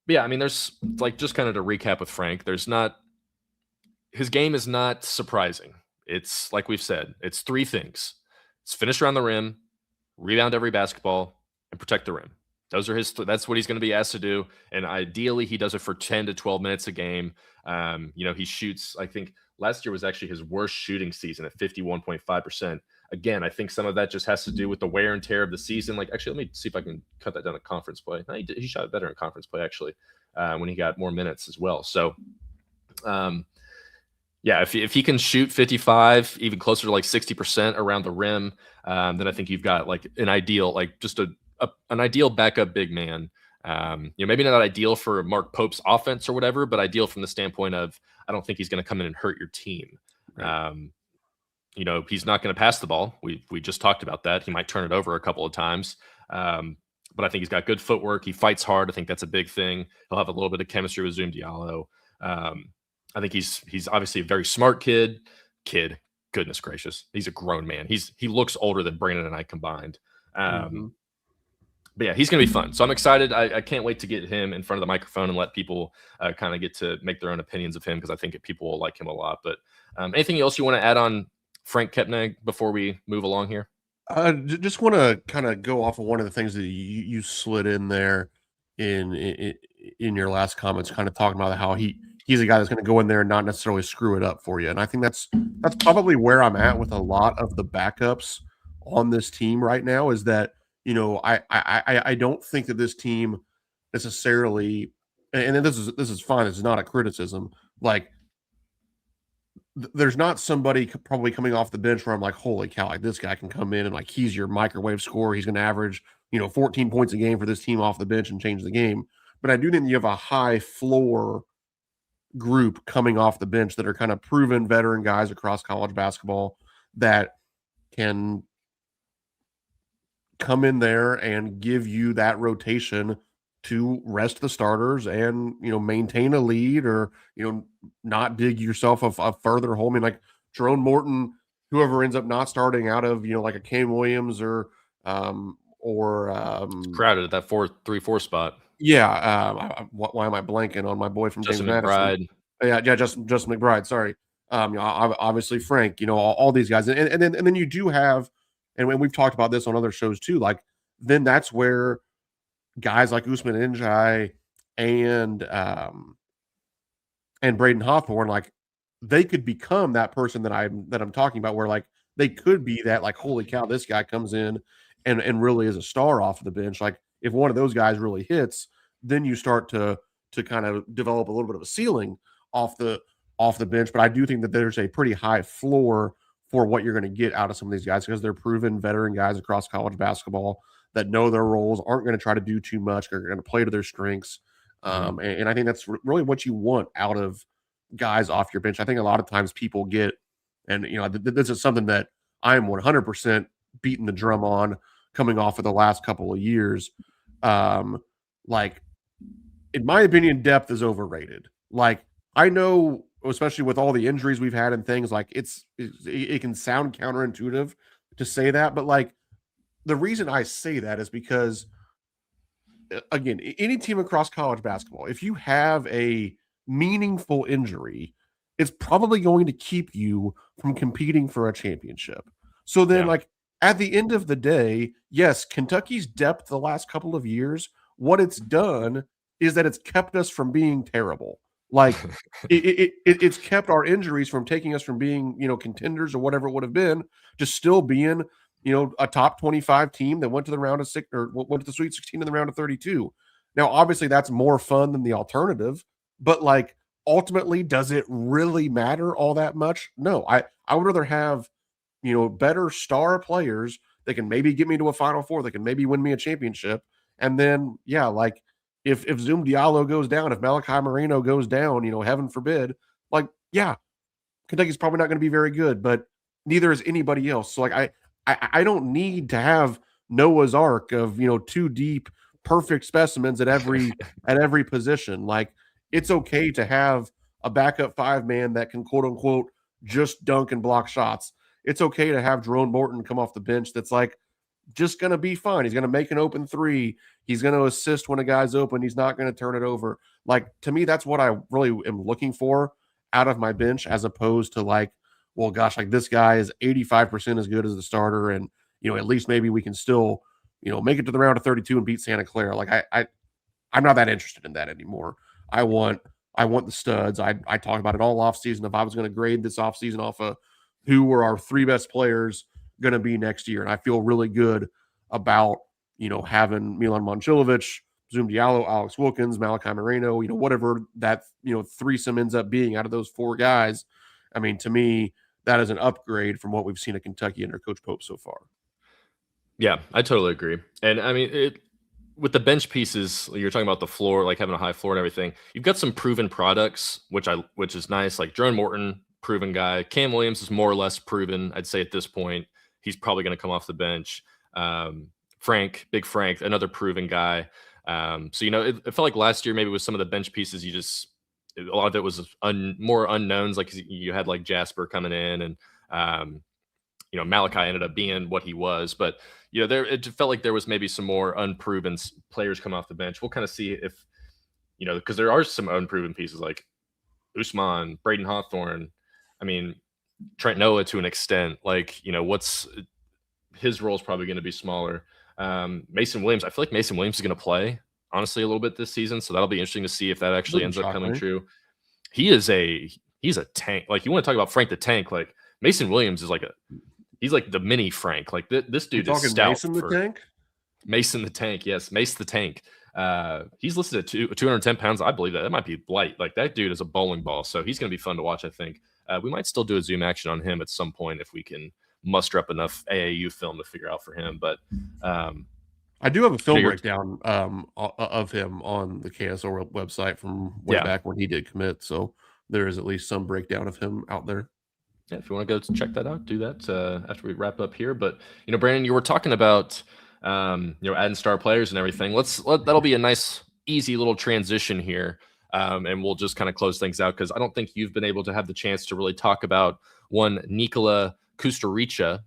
yeah, I mean, there's, like, just kind of to recap with Franck, his game is not surprising. It's like we've said, it's 3 things. It's finish around the rim, rebound every basketball, and protect the rim. That's what he's going to be asked to do. And ideally, he does it for 10 to 12 minutes a game. He shoots, I think last year was actually his worst shooting season at 51.5%. Again, I think some of that just has to do with the wear and tear of the season. Like, actually, let me see if I can cut that down to conference play. No, he shot better in conference play, actually, when he got more minutes as well. So, yeah, if he can shoot 55, even closer to like 60% around the rim, then I think you've got like an ideal, like just an ideal backup big man. Maybe not ideal for Mark Pope's offense or whatever, but ideal from the standpoint of I don't think he's going to come in and hurt your team. Right. He's not going to pass the ball. We just talked about that. He might turn it over a couple of times. But I think he's got good footwork. He fights hard. I think that's a big thing. He'll have a little bit of chemistry with Zoom Diallo. I think he's obviously a very smart kid. Goodness gracious, he's a grown man. He looks older than Brandon and I combined. But yeah, he's going to be fun. So I'm excited. I can't wait to get him in front of the microphone and let people kind of get to make their own opinions of him, because I think people will like him a lot. But anything else you want to add on Franck Kepnang before we move along here? Just want to kind of go off of one of the things that you slid in there in your last comments, kind of talking about how he's a guy that's going to go in there and not necessarily screw it up for you. And I think that's probably where I'm at with a lot of the backups on this team right now, is that, I don't think that this team necessarily, and this is fine. This is not a criticism. Like, there's not somebody probably coming off the bench where I'm like, holy cow, like this guy can come in and like he's your microwave scorer. He's going to average, 14 points a game for this team off the bench and change the game. But I do think you have a high floor group coming off the bench that are kind of proven veteran guys across college basketball that can come in there and give you that rotation to rest the starters and, maintain a lead, or, not dig yourself a further hole. I mean, like Jerome Morton, whoever ends up not starting out of, like a Cam Williams or crowded at that 4-3-4 spot. Yeah. Why am I blanking on my boy from Justin James McBride? Madison? Yeah, Justin McBride. Sorry. Obviously Frank. All these guys, and then you do have, and when we've talked about this on other shows too, like then that's where guys like Usman Njai and Braden Hawthorne, like they could become that person that I'm talking about, where like they could be that, like, holy cow, this guy comes in and really is a star off of the bench. Like if one of those guys really hits, then you start to kind of develop a little bit of a ceiling off the bench. But I do think that there's a pretty high floor for what you're going to get out of some of these guys, because they're proven veteran guys across college basketball that know their roles, aren't going to try to do too much. They're going to play to their strengths. And I think that's really what you want out of guys off your bench. I think a lot of times people get, and this is something that I'm 100% beating the drum on coming off of the last couple of years. Like, in my opinion, depth is overrated. Like, I know, especially with all the injuries we've had and things, like it can sound counterintuitive to say that, but like the reason I say that is because, again, any team across college basketball, if you have a meaningful injury, it's probably going to keep you from competing for a championship. So then, like, at the end of the day, yes, Kentucky's depth the last couple of years, what it's done is that it's kept us from being terrible. Like it's kept our injuries from taking us from being, contenders or whatever it would have been, to still being, a top 25 team that went to the round of 6 or went to the Sweet 16 in the round of 32. Now, obviously that's more fun than the alternative, but like ultimately, does it really matter all that much? No, I would rather have, better star players that can maybe get me to a Final Four, that can maybe win me a championship. And then, like, if Zoom Diallo goes down, if Malachi Moreno goes down, heaven forbid, like, Kentucky's probably not going to be very good, but neither is anybody else. So like, I don't need to have Noah's Ark of, two deep, perfect specimens at every position. Like, it's okay to have a backup 5-man that can, quote unquote, just dunk and block shots. It's okay to have Jerome Morton come off the bench that's like just going to be fine. He's going to make an open three. He's going to assist when a guy's open. He's not going to turn it over. Like, to me, that's what I really am looking for out of my bench, as opposed to like, well, gosh, like this guy is 85% as good as the starter, and at least maybe we can still, make it to the round of 32 and beat Santa Clara. Like I'm not that interested in that anymore. I want the studs. I talked about it all offseason. If I was going to grade this offseason off of who were our three best players going to be next year, and I feel really good about having Milan Momcilovic, Zoom Diallo, Alex Wilkins, Malachi Moreno, whatever that threesome ends up being out of those four guys. I mean, to me, that is an upgrade from what we've seen at Kentucky under Coach Pope so far. Yeah, I totally agree. And I mean, with the bench pieces, you're talking about the floor, like having a high floor and everything. You've got some proven products, which is nice. Like Jerome Morton, proven guy. Cam Williams is more or less proven. I'd say at this point, he's probably going to come off the bench. Franck, Big Franck, another proven guy. So it felt like last year maybe with some of the bench pieces, a lot of it was more unknowns. Like you had like Jasper coming in, and Malachi ended up being what he was, but it felt like there was maybe some more unproven players come off the bench. We'll kind of see if because there are some unproven pieces like Usman, Braden Hawthorne. I mean, Trent Noah to an extent. Like what's his role is probably going to be smaller. Mason Williams. I feel like Mason Williams is going to play honestly a little bit this season, so that'll be interesting to see if that actually ends up coming true. He's a tank. Like you want to talk about Frank the Tank. Like Mason Williams is he's like the mini Frank. Like this dude is stout. Mason the Tank? Mason the Tank, yes. Mace the Tank. He's listed at 210 pounds. I believe that might be light. Like that dude is a bowling ball. So he's going to be fun to watch, I think. We might still do a Zoom action on him at some point if we can muster up enough AAU film to figure out for him. But I do have a film breakdown of him on the KSO website from way back when he did commit. So there is at least some breakdown of him out there. Yeah, if you want to go check that out, do that after we wrap up here. But Brandon, you were talking about adding star players and everything. That'll be a nice, easy little transition here, and we'll just kind of close things out because I don't think you've been able to have the chance to really talk about one Nikola Kusturica,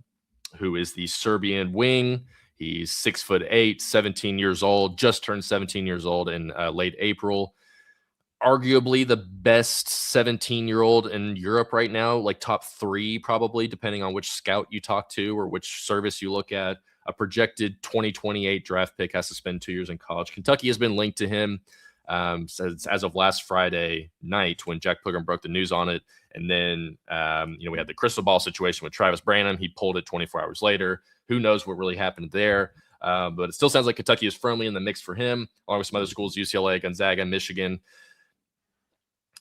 who is the Serbian wing. He's 6'8", 17 years old, just turned 17 years old in late April. Arguably the best 17-year-old in Europe right now, like top 3 probably, depending on which scout you talk to or which service you look at. A projected 2028 draft pick, has to spend 2 years in college. Kentucky has been linked to him as of last Friday night when Jack Pilgrim broke the news on it. And then, we had the crystal ball situation with Travis Branham. He pulled it 24 hours later. Who knows what really happened there? But it still sounds like Kentucky is firmly in the mix for him, along with some other schools, UCLA, Gonzaga, Michigan.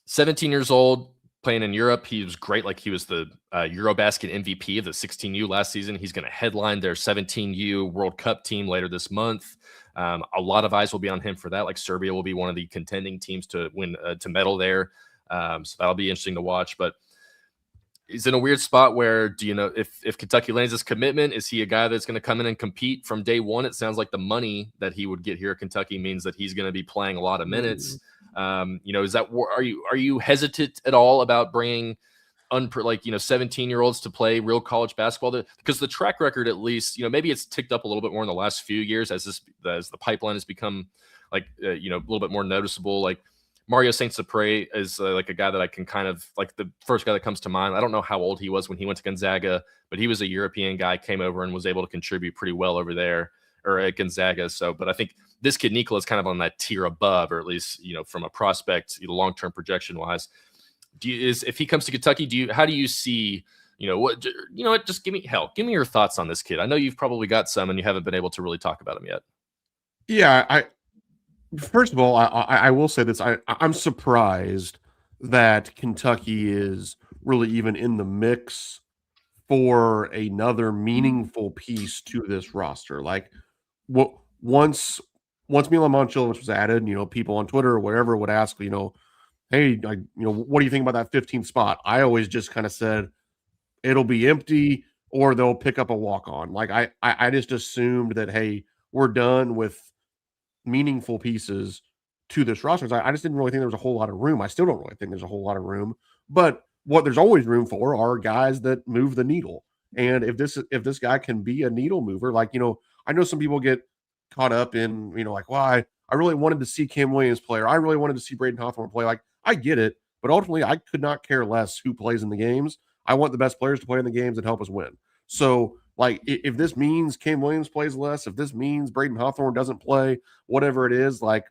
17 years old, playing in Europe. He was great. Like he was the Eurobasket MVP of the 16U last season. He's going to headline their 17U World Cup team later this month. A lot of eyes will be on him for that. Like Serbia will be one of the contending teams to win, to medal there. So that'll be interesting to watch. But he's in a weird spot where, if Kentucky lands this commitment, is he a guy that's going to come in and compete from day one? It sounds like the money that he would get here at Kentucky means that he's going to be playing a lot of minutes. Are you hesitant at all about bringing 17-year-olds to play real college basketball? Because the track record, at least, maybe it's ticked up a little bit more in the last few years as the pipeline has become a little bit more noticeable. Like Mario Saint-Cyprès is like a guy that I can kind of like the first guy that comes to mind. I don't know how old he was when he went to Gonzaga, but he was a European guy, came over and was able to contribute pretty well over there or at Gonzaga. So, but I think this kid Nikola is kind of on that tier above, or at least from a prospect, long-term projection wise. If he comes to Kentucky, how do you see just give me your thoughts on this kid. I know you've probably got some and you haven't been able to really talk about him yet. Yeah, first of all, I will say this. I'm surprised that Kentucky is really even in the mix for another meaningful piece to this roster. Like once Milan Momcilovic was added, people on Twitter or wherever would ask, hey, what do you think about that 15th spot? I always just kind of said it'll be empty or they'll pick up a walk-on. Like I just assumed that, hey, we're done with meaningful pieces to this roster. I just didn't really think there was a whole lot of room. I still don't really think there's a whole lot of room, but what there's always room for are guys that move the needle. And if this guy can be a needle mover, I know some people get caught up in, I really wanted to see Cam Williams play, or I really wanted to see Braden Hawthorne play. Like, I get it, but ultimately I could not care less who plays in the games. I want the best players to play in the games and help us win. So Like, if this means Cam Williams plays less, if this means Braden Hawthorne doesn't play, whatever it is, like,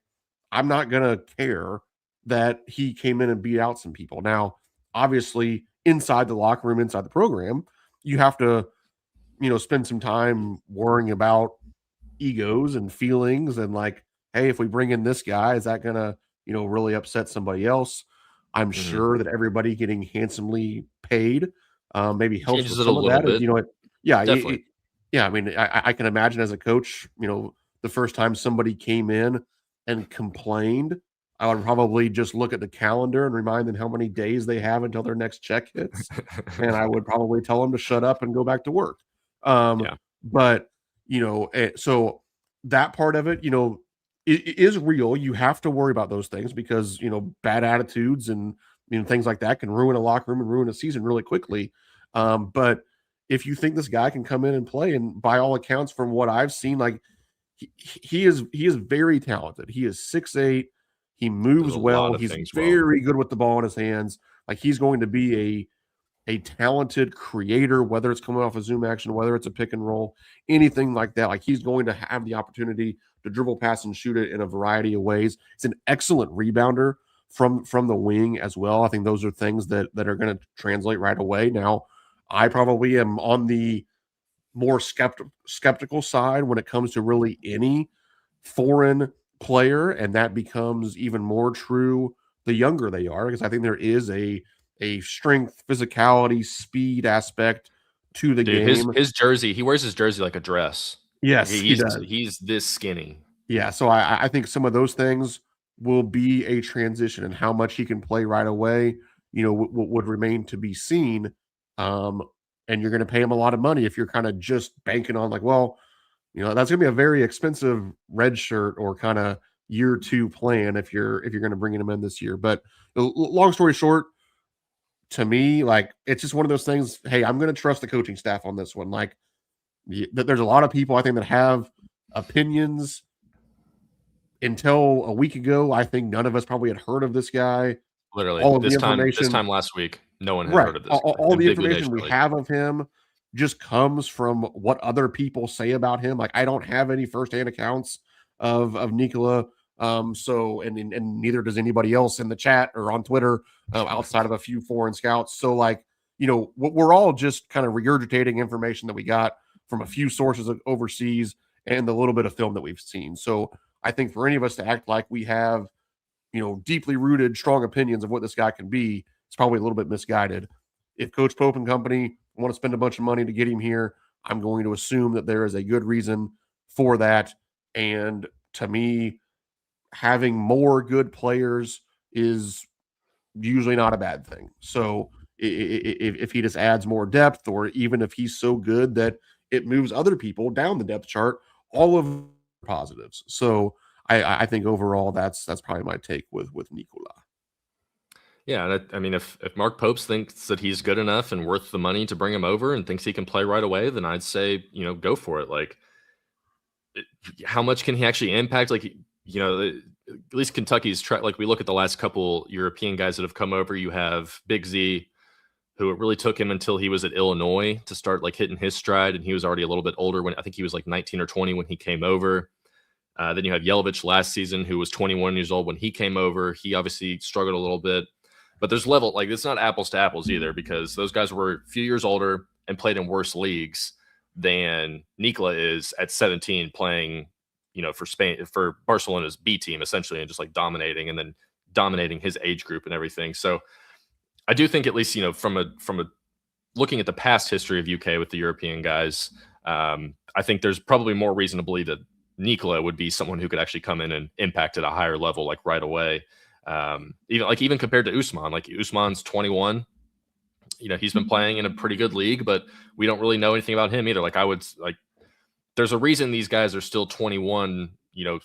I'm not going to care that he came in and beat out some people. Now, obviously, inside the locker room, inside the program, you have to, spend some time worrying about egos and feelings and like, hey, if we bring in this guy, is that gonna, really upset somebody else? I'm sure that everybody getting handsomely paid maybe helps Changes with it a some of little that. bit. Yeah, Definitely. yeah. I mean, I can imagine as a coach, the first time somebody came in and complained, I would probably just look at the calendar and remind them how many days they have until their next check hits, and I would probably tell them to shut up and go back to work. Yeah. But so that part of it, it is real. You have to worry about those things because bad attitudes and things like that can ruin a locker room and ruin a season really quickly. But if you think this guy can come in and play, and by all accounts, from what I've seen, like he is very talented. He is 6'8". He There's moves a well. lot of He's things well. very good with the ball in his hands. Like he's going to be a talented creator, whether it's coming off a zoom action, whether it's a pick and roll, anything like that. Like he's going to have the opportunity to dribble, pass, and shoot it in a variety of ways. He's an excellent rebounder from the wing as well. I think those are things that are going to translate right away. Now, I probably am on the more skeptical side when it comes to really any foreign player, and that becomes even more true the younger they are, because I think there is a strength, physicality, speed aspect to the Dude, game. his jersey, he wears his jersey like a dress. Like Yes, he does. he's this skinny. Yeah, so I think some of those things will be a transition, and how much he can play right away, would remain to be seen. Um, and you're going to pay him a lot of money if you're kind of just banking on like, well, that's going to be a very expensive red shirt or kind of year two plan if you're going to bring him in this year. But long story short, to me, like it's just one of those things. Hey, I'm going to trust the coaching staff on this one. Like, there's a lot of people I think that have opinions. Until a week ago, I think none of us probably had heard of this guy. Literally, All of the this information, time last week, no one had right? heard of this guy All in the Big Blue information Nation we League. have of him just comes from what other people say about him. Like I don't have any firsthand accounts of Nikola. So and neither does anybody else in the chat or on Twitter outside of a few foreign scouts. So like we're all just kind of regurgitating information that we got from a few sources overseas and the little bit of film that we've seen. So I think for any of us to act like we have deeply rooted, strong opinions of what this guy can be, it's probably a little bit misguided. If Coach Pope and company want to spend a bunch of money to get him here, I'm going to assume that there is a good reason for that. And to me, having more good players is usually not a bad thing. So if he just adds more depth, or even if he's so good that it moves other people down the depth chart, all of positives. So I think overall that's probably my take with Nikola. Yeah, I mean, if Mark Popes thinks that he's good enough and worth the money to bring him over and thinks he can play right away, then I'd say go for it. Like, how much can he actually impact? Like, at least Kentucky's like we look at the last couple European guys that have come over. You have Big Z, who it really took him until he was at Illinois to start like hitting his stride, and he was already a little bit older when I think he was like 19 or 20 when he came over. Then you have Yelovich last season, who was 21 years old when he came over. He obviously struggled a little bit, but there's level, like it's not apples to apples either, because those guys were a few years older and played in worse leagues than Nikola is at 17, playing, for Spain, for Barcelona's B team essentially, and just like dominating, and then dominating his age group and everything. So I do think, at least, from a looking at the past history of UK with the European guys, I think there's probably more reason to believe that Nikola would be someone who could actually come in and impact at a higher level, like right away. Even compared to Usman, like Usman's 21, he's been playing in a pretty good league, but we don't really know anything about him either. Like there's a reason these guys are still 21,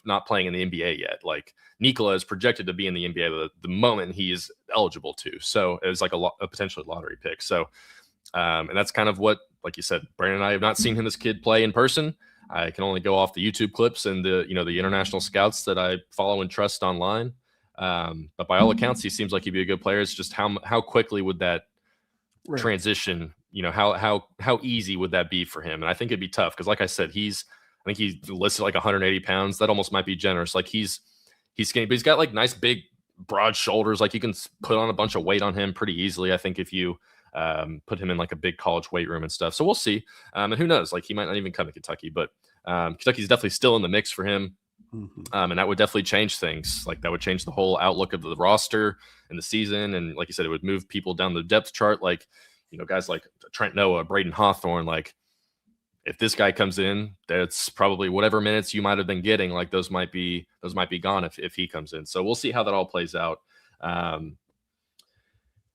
not playing in the NBA yet. Like Nikola is projected to be in the NBA the moment he is eligible to. So it was like a potentially lottery pick. So, and that's kind of what, like you said, Brandon and I have not seen this kid play in person. I can only go off the YouTube clips and the international scouts that I follow and trust online. But by all accounts, he seems like he'd be a good player. It's just how quickly would that transition how easy would that be for him? And I think it'd be tough because, like I said, I think he's listed like 180 pounds. That almost might be generous. Like he's skinny, but he's got like nice big broad shoulders. Like you can put on a bunch of weight on him pretty easily. I think if you put him in like a big college weight room and stuff. So we'll see. And who knows? Like he might not even come to Kentucky, but Kentucky's definitely still in the mix for him. And that would definitely change things. Like that would change the whole outlook of the roster and the season. And like you said, it would move people down the depth chart. Like, guys like Trent Noah, Braden Hawthorne, like if this guy comes in, that's probably whatever minutes you might have been getting. Like those might be gone if he comes in. So we'll see how that all plays out.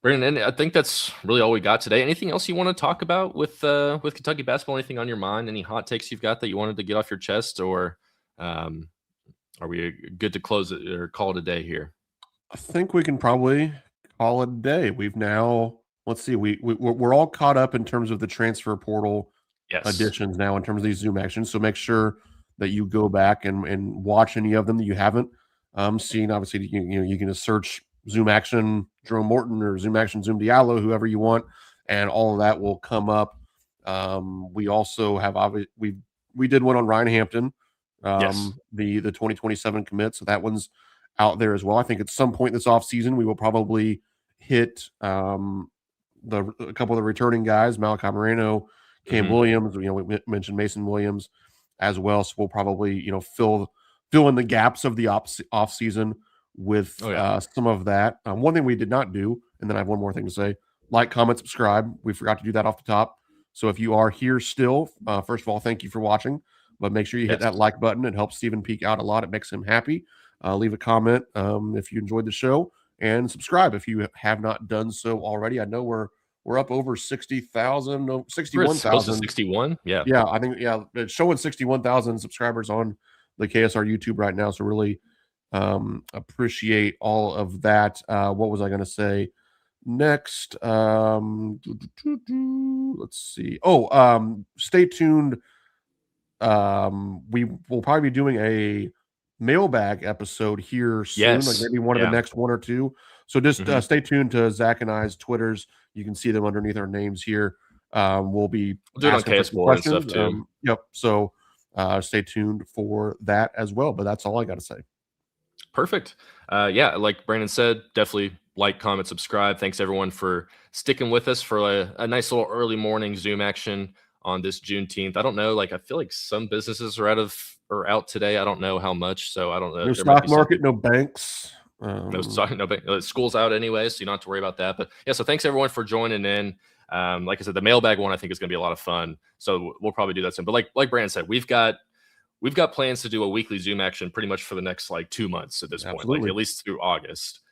Brandon, I think that's really all we got today. Anything else you want to talk about with Kentucky basketball? Anything on your mind? Any hot takes you've got that you wanted to get off your chest, or are we good to close it or call it a day here? I think we can probably call it a day. We've now, let's see, we're all caught up in terms of the transfer portal additions now in terms of these Zoom actions. So make sure that you go back and watch any of them that you haven't seen. Obviously, you can just search Zoom action Jerome Morton or Zoom action Zoom Diallo, whoever you want, and all of that will come up. We also have we did one on Ryan Hampton, the 2027 commit, so that one's out there as well. I think at some point this offseason we will probably hit a couple of the returning guys, Malachi Moreno, Cam Williams. We mentioned Mason Williams as well, so we'll probably fill in the gaps of the off season with some of that. One thing we did not do, and then I have one more thing to say: like, comment, subscribe. We forgot to do that off the top. So if you are here still, first of all, thank you for watching. But make sure you hit that like button. It helps Stephen Peak out a lot. It makes him happy. Leave a comment if you enjoyed the show, and subscribe if you have not done so already. I know we're up over 60,000, 61,000. 61? Yeah. Yeah, I think, it's showing 61,000 subscribers on the KSR YouTube right now. So really appreciate all of that. What was I going to say next? Let's see. Stay tuned. We will probably be doing a mailbag episode here soon, like maybe one of the next one or two. So just stay tuned to Zach and I's Twitters. You can see them underneath our names here. We'll do it on KS Board and stuff too. So stay tuned for that as well. But that's all I got to say. Perfect. Like Brandon said, definitely like, comment, subscribe. Thanks everyone for sticking with us for a nice little early morning Zoom action on this Juneteenth. I don't know, I feel like some businesses are out today. I don't know how much, so I don't know. No stock market, no banks. No bank. School's out anyway, so you don't have to worry about that. But yeah, so thanks everyone for joining in. Like I said, the mailbag one I think is going to be a lot of fun, so we'll probably do that soon. But like Brandon said, we've got plans to do a weekly Zoom action pretty much for the next 2 months at this point, at least through August.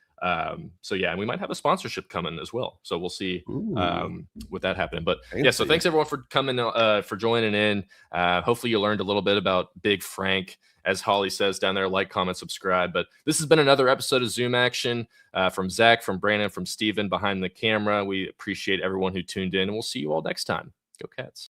So yeah, and we might have a sponsorship coming as well. So we'll see with that happening. But so thanks everyone for coming, for joining in. Hopefully you learned a little bit about Big Frank. As Holly says down there, like, comment, subscribe. But this has been another episode of Zoom Action from Zach, from Brandon, from Steven behind the camera. We appreciate everyone who tuned in, and we'll see you all next time. Go Cats.